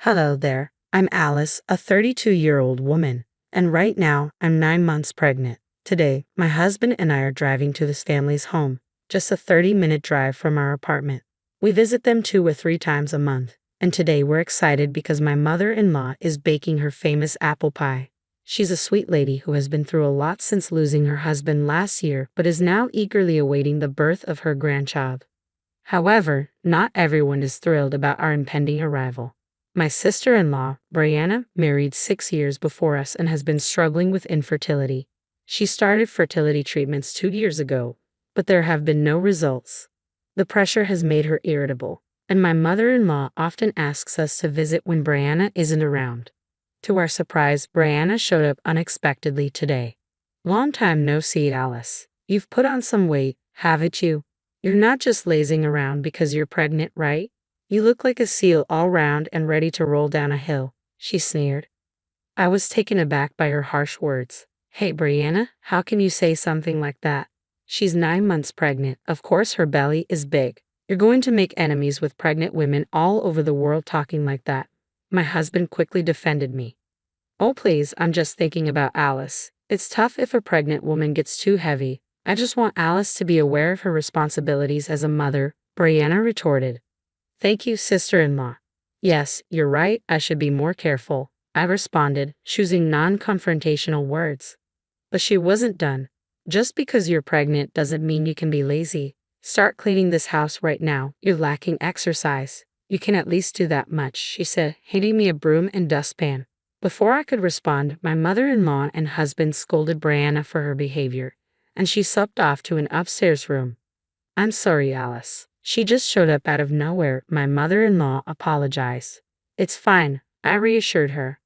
Hello there, I'm Alice, a 32-year-old woman, and right now I'm 9 months pregnant. Today, my husband and I are driving to this family's home, just a 30-minute drive from our apartment. We visit them 2 or 3 times a month, and today we're excited because my mother-in-law is baking her famous apple pie. She's a sweet lady who has been through a lot since losing her husband last year but is now eagerly awaiting the birth of her grandchild. However, not everyone is thrilled about our impending arrival. My sister-in-law, Brianna, married 6 years before us and has been struggling with infertility. She started fertility treatments 2 years ago, but there have been no results. The pressure has made her irritable, and my mother-in-law often asks us to visit when Brianna isn't around. To our surprise, Brianna showed up unexpectedly today. Long time no see, Alice. You've put on some weight, haven't you? You're not just lazing around because you're pregnant, right? You look like a seal all round and ready to roll down a hill, she sneered. I was taken aback by her harsh words. Hey, Brianna, how can you say something like that? She's 9 months pregnant. Of course her belly is big. You're going to make enemies with pregnant women all over the world talking like that. My husband quickly defended me. Oh please, I'm just thinking about Alice. It's tough if a pregnant woman gets too heavy. I just want Alice to be aware of her responsibilities as a mother, Brianna retorted. Thank you, sister-in-law. Yes, you're right, I should be more careful, I responded, choosing non-confrontational words. But she wasn't done. Just because you're pregnant doesn't mean you can be lazy. Start cleaning this house right now. You're lacking exercise. You can at least do that much, she said, handing me a broom and dustpan. Before I could respond, my mother-in-law and husband scolded Brianna for her behavior, and she supped off to an upstairs room. I'm sorry, Alice. She just showed up out of nowhere, my mother-in-law apologized. It's fine, I reassured her.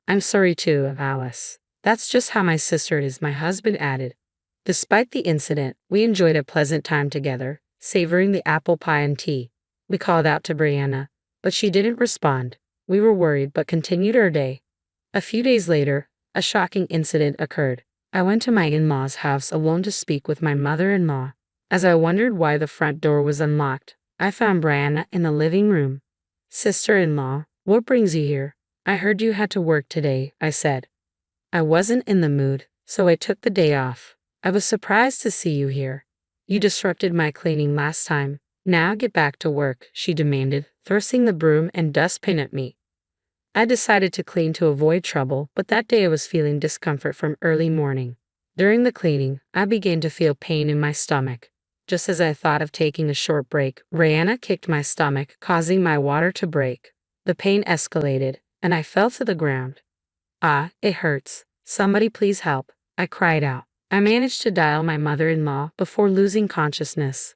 I'm sorry too, Alice. That's just how my sister is, my husband added. Despite the incident, we enjoyed a pleasant time together, savoring the apple pie and tea. We called out to Brianna, but she didn't respond. We were worried but continued our day. A few days later, a shocking incident occurred. I went to my in-laws' house alone to speak with my mother-in-law. As I wondered why the front door was unlocked, I found Brianna in the living room. Sister-in-law, what brings you here? I heard you had to work today, I said. I wasn't in the mood, so I took the day off. I was surprised to see you here. You disrupted my cleaning last time. Now get back to work, she demanded, thrusting the broom and dustpan at me. I decided to clean to avoid trouble, but that day I was feeling discomfort from early morning. During the cleaning, I began to feel pain in my stomach. Just as I thought of taking a short break, Brianna kicked my stomach, causing my water to break. The pain escalated, and I fell to the ground. Ah, it hurts. Somebody please help, I cried out. I managed to dial my mother-in-law before losing consciousness.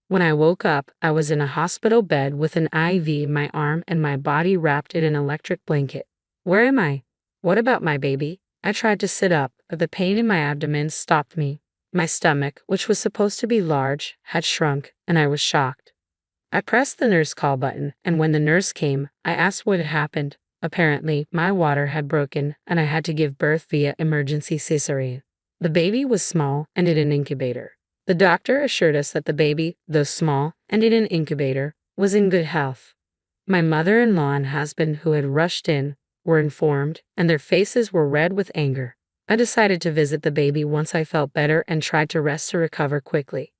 When I woke up, I was in a hospital bed with an IV in my arm and my body wrapped in an electric blanket. Where am I? What about my baby? I tried to sit up, but the pain in my abdomen stopped me. My stomach, which was supposed to be large, had shrunk, and I was shocked. I pressed the nurse call button, and when the nurse came, I asked what had happened. Apparently, my water had broken, and I had to give birth via emergency cesarean. The baby was small and in an incubator. The doctor assured us that the baby, though small and in an incubator, was in good health. My mother-in-law and husband, who had rushed in, were informed, and their faces were red with anger. I decided to visit the baby once I felt better and tried to rest to recover quickly.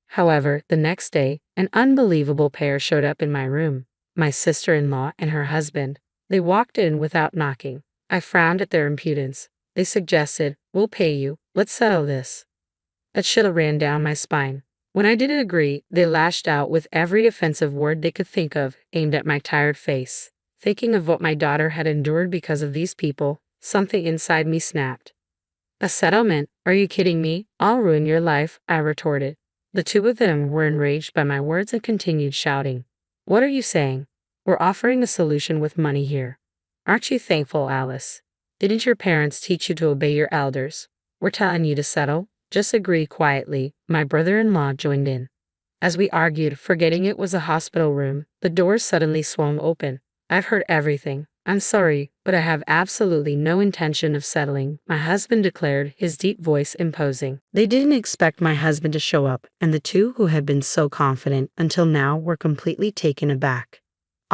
However, the next day, an unbelievable pair showed up in my room, my sister-in-law and her husband. They walked in without knocking. I frowned at their impudence. They suggested, "We'll pay you, let's settle this." A chill ran down my spine. When I didn't agree, they lashed out with every offensive word they could think of, aimed at my tired face. Thinking of what my daughter had endured because of these people, something inside me snapped. A settlement? Are you kidding me? I'll ruin your life, I retorted. The two of them were enraged by my words and continued shouting. What are you saying? We're offering a solution with money here. Aren't you thankful, Alice? Didn't your parents teach you to obey your elders? We're telling you to settle. Just agree quietly. My brother-in-law joined in. As we argued, forgetting it was a hospital room, the doors suddenly swung open. I've heard everything. I'm sorry, but I have absolutely no intention of settling, my husband declared, his deep voice imposing. They didn't expect my husband to show up, and the two who had been so confident until now were completely taken aback.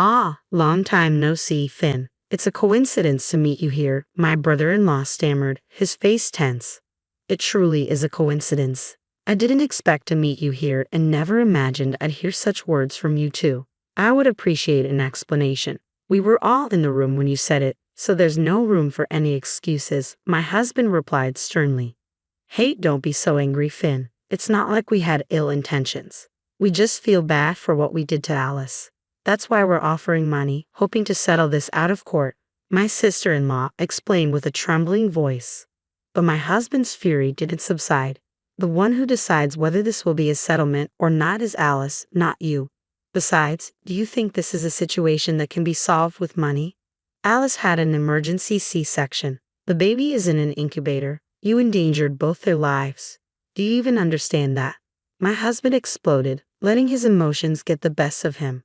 Ah, long time no see, Finn. It's a coincidence to meet you here, my brother-in-law stammered, his face tense. It truly is a coincidence. I didn't expect to meet you here and never imagined I'd hear such words from you too. I would appreciate an explanation. We were all in the room when you said it, so there's no room for any excuses, my husband replied sternly. Hey, don't be so angry, Finn. It's not like we had ill intentions. We just feel bad for what we did to Alice. That's why we're offering money, hoping to settle this out of court, my sister-in-law explained with a trembling voice. But my husband's fury didn't subside. The one who decides whether this will be a settlement or not is Alice, not you. Besides, do you think this is a situation that can be solved with money? Alice had an emergency C-section. The baby is in an incubator. You endangered both their lives. Do you even understand that? My husband exploded, letting his emotions get the best of him.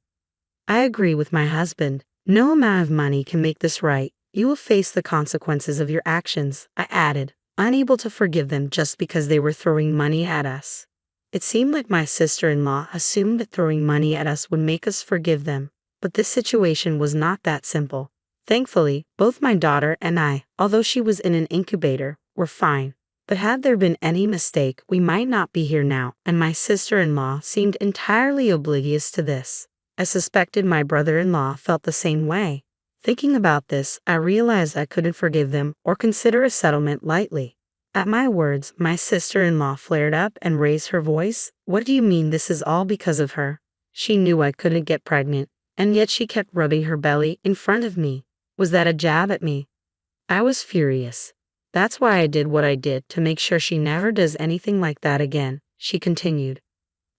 I agree with my husband. No amount of money can make this right. You will face the consequences of your actions, I added, unable to forgive them just because they were throwing money at us. It seemed like my sister-in-law assumed that throwing money at us would make us forgive them, but this situation was not that simple. Thankfully, both my daughter and I, although she was in an incubator, were fine. But had there been any mistake, we might not be here now, and my sister-in-law seemed entirely oblivious to this. I suspected my brother-in-law felt the same way. Thinking about this, I realized I couldn't forgive them or consider a settlement lightly. At my words, my sister-in-law flared up and raised her voice. What do you mean this is all because of her? She knew I couldn't get pregnant, and yet she kept rubbing her belly in front of me. Was that a jab at me? I was furious. That's why I did what I did, to make sure she never does anything like that again, she continued.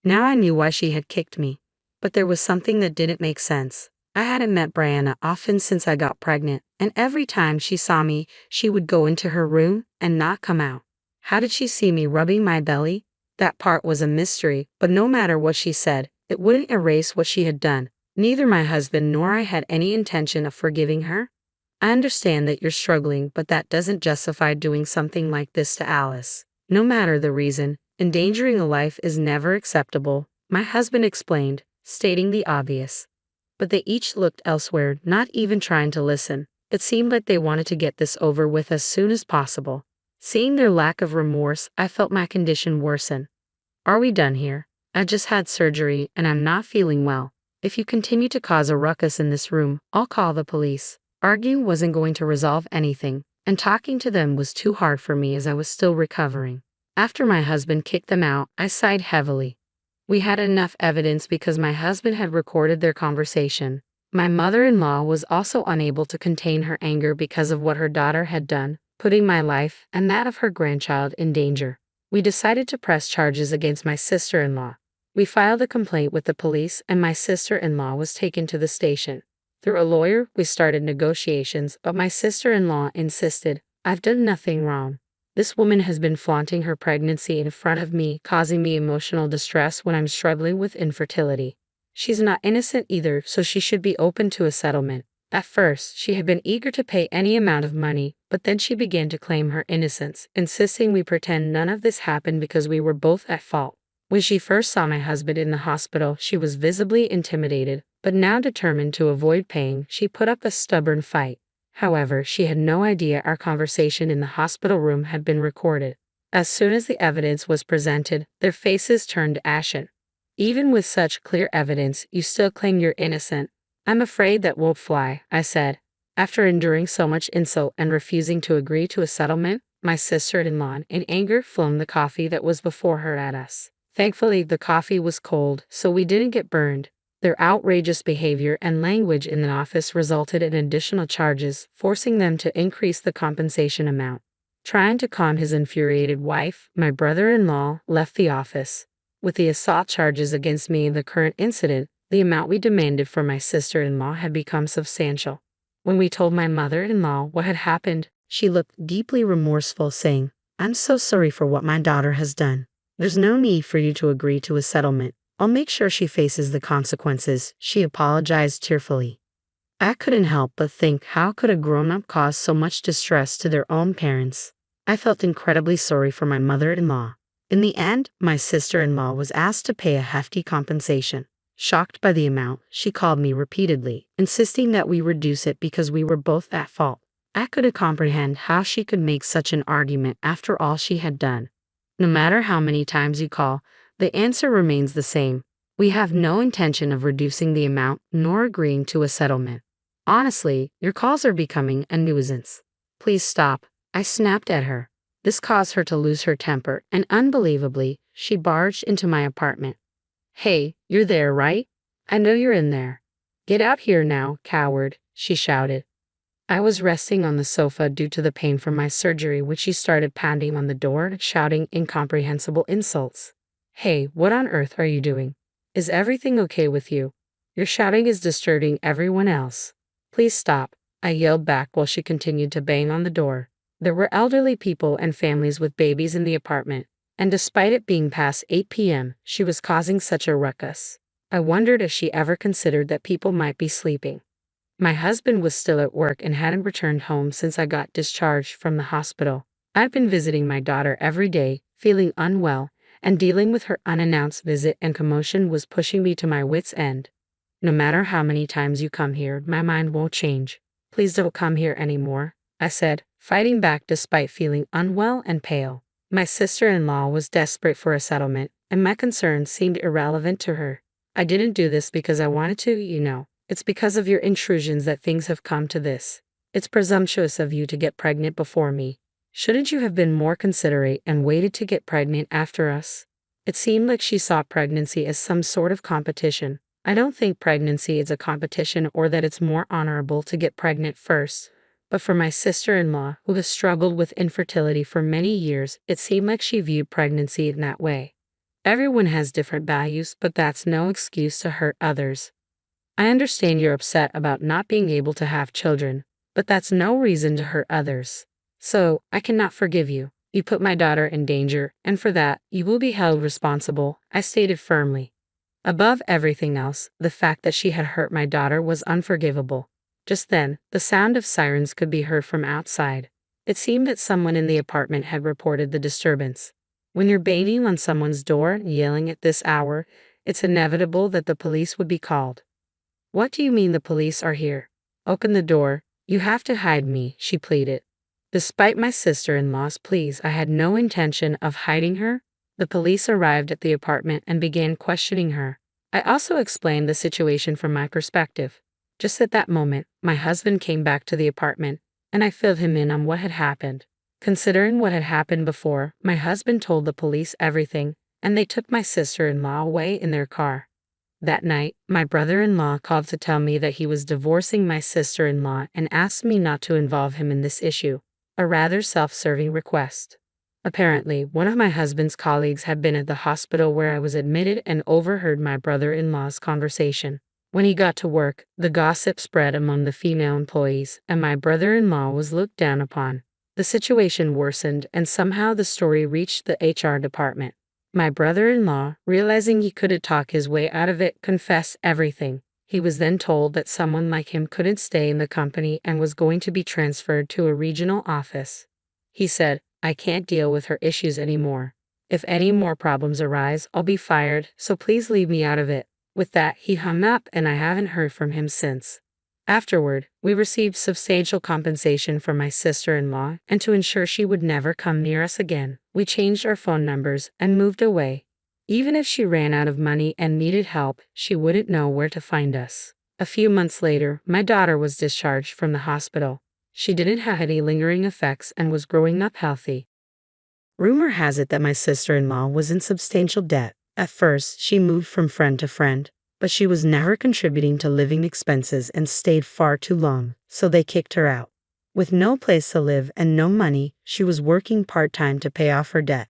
Now I knew why she had kicked me. But there was something that didn't make sense. I hadn't met Brianna often since I got pregnant, and every time she saw me, she would go into her room and not come out. How did she see me rubbing my belly? That part was a mystery, but no matter what she said, it wouldn't erase what she had done. Neither my husband nor I had any intention of forgiving her. I understand that you're struggling, but that doesn't justify doing something like this to Alice. No matter the reason, endangering a life is never acceptable, my husband explained, stating the obvious. But they each looked elsewhere, not even trying to listen. It seemed like they wanted to get this over with as soon as possible. Seeing their lack of remorse, I felt my condition worsen. Are we done here? I just had surgery and I'm not feeling well. If you continue to cause a ruckus in this room, I'll call the police. Arguing wasn't going to resolve anything, and talking to them was too hard for me as I was still recovering. After my husband kicked them out, I sighed heavily. We had enough evidence because my husband had recorded their conversation. My mother-in-law was also unable to contain her anger because of what her daughter had done, putting my life and that of her grandchild in danger. We decided to press charges against my sister-in-law. We filed a complaint with the police and my sister-in-law was taken to the station. Through a lawyer, we started negotiations, but my sister-in-law insisted, I've done nothing wrong. This woman has been flaunting her pregnancy in front of me, causing me emotional distress when I'm struggling with infertility. She's not innocent either, so she should be open to a settlement. At first, she had been eager to pay any amount of money, but then she began to claim her innocence, insisting we pretend none of this happened because we were both at fault. When she first saw my husband in the hospital, she was visibly intimidated, but now determined to avoid paying, she put up a stubborn fight. However, she had no idea our conversation in the hospital room had been recorded. As soon as the evidence was presented, their faces turned ashen. Even with such clear evidence, you still claim you're innocent. I'm afraid that won't fly, I said. After enduring so much insult and refusing to agree to a settlement, my sister-in-law, in anger, flung the coffee that was before her at us. Thankfully, the coffee was cold, so we didn't get burned. Their outrageous behavior and language in the office resulted in additional charges, forcing them to increase the compensation amount. Trying to calm his infuriated wife, my brother-in-law left the office. With the assault charges against me in the current incident, the amount we demanded for my sister-in-law had become substantial. When we told my mother-in-law what had happened, she looked deeply remorseful, saying, I'm so sorry for what my daughter has done. There's no need for you to agree to a settlement. I'll make sure she faces the consequences, she apologized tearfully. I couldn't help but think, how could a grown-up cause so much distress to their own parents? I felt incredibly sorry for my mother-in-law. In the end, my sister-in-law was asked to pay a hefty compensation. Shocked by the amount, she called me repeatedly, insisting that we reduce it because we were both at fault. I couldn't comprehend how she could make such an argument after all she had done. No matter how many times you call, the answer remains the same. We have no intention of reducing the amount nor agreeing to a settlement. Honestly, your calls are becoming a nuisance. Please stop, I snapped at her. This caused her to lose her temper, and unbelievably, she barged into my apartment. Hey, you're there, right? I know you're in there. Get out here now, coward, she shouted. I was resting on the sofa due to the pain from my surgery when she started pounding on the door, shouting incomprehensible insults. Hey, what on earth are you doing? Is everything okay with you? Your shouting is disturbing everyone else. Please stop, I yelled back while she continued to bang on the door. There were elderly people and families with babies in the apartment, and despite it being past 8 p.m., she was causing such a ruckus. I wondered if she ever considered that people might be sleeping. My husband was still at work and hadn't returned home since I got discharged from the hospital. I've been visiting my daughter every day, feeling unwell, and dealing with her unannounced visit and commotion was pushing me to my wits' end. No matter how many times you come here, my mind won't change. Please don't come here anymore, I said, fighting back despite feeling unwell and pale. My sister-in-law was desperate for a settlement, and my concerns seemed irrelevant to her. I didn't do this because I wanted to, you know. It's because of your intrusions that things have come to this. It's presumptuous of you to get pregnant before me. Shouldn't you have been more considerate and waited to get pregnant after us? It seemed like she saw pregnancy as some sort of competition. I don't think pregnancy is a competition or that it's more honorable to get pregnant first. But for my sister-in-law, who has struggled with infertility for many years, it seemed like she viewed pregnancy in that way. Everyone has different values, but that's no excuse to hurt others. I understand you're upset about not being able to have children, but that's no reason to hurt others. So, I cannot forgive you. You put my daughter in danger, and for that, you will be held responsible, I stated firmly. Above everything else, the fact that she had hurt my daughter was unforgivable. Just then, the sound of sirens could be heard from outside. It seemed that someone in the apartment had reported the disturbance. When you're banging on someone's door and yelling at this hour, it's inevitable that the police would be called. What do you mean the police are here? Open the door. You have to hide me, she pleaded. Despite my sister-in-law's pleas, I had no intention of hiding her. The police arrived at the apartment and began questioning her. I also explained the situation from my perspective. Just at that moment, my husband came back to the apartment, and I filled him in on what had happened. Considering what had happened before, my husband told the police everything, and they took my sister-in-law away in their car. That night, my brother-in-law called to tell me that he was divorcing my sister-in-law and asked me not to involve him in this issue, a rather self-serving request. Apparently, one of my husband's colleagues had been at the hospital where I was admitted and overheard my brother-in-law's conversation. When he got to work, the gossip spread among the female employees, and my brother-in-law was looked down upon. The situation worsened, and somehow the story reached the HR department. My brother-in-law, realizing he couldn't talk his way out of it, confessed everything. He was then told that someone like him couldn't stay in the company and was going to be transferred to a regional office. He said, I can't deal with her issues anymore. If any more problems arise, I'll be fired, so please leave me out of it. With that, he hung up and I haven't heard from him since. Afterward, we received substantial compensation from my sister-in-law, and to ensure she would never come near us again, we changed our phone numbers and moved away. Even if she ran out of money and needed help, she wouldn't know where to find us. A few months later, my daughter was discharged from the hospital. She didn't have any lingering effects and was growing up healthy. Rumor has it that my sister-in-law was in substantial debt. At first, she moved from friend to friend, but she was never contributing to living expenses and stayed far too long, so they kicked her out. With no place to live and no money, she was working part-time to pay off her debt.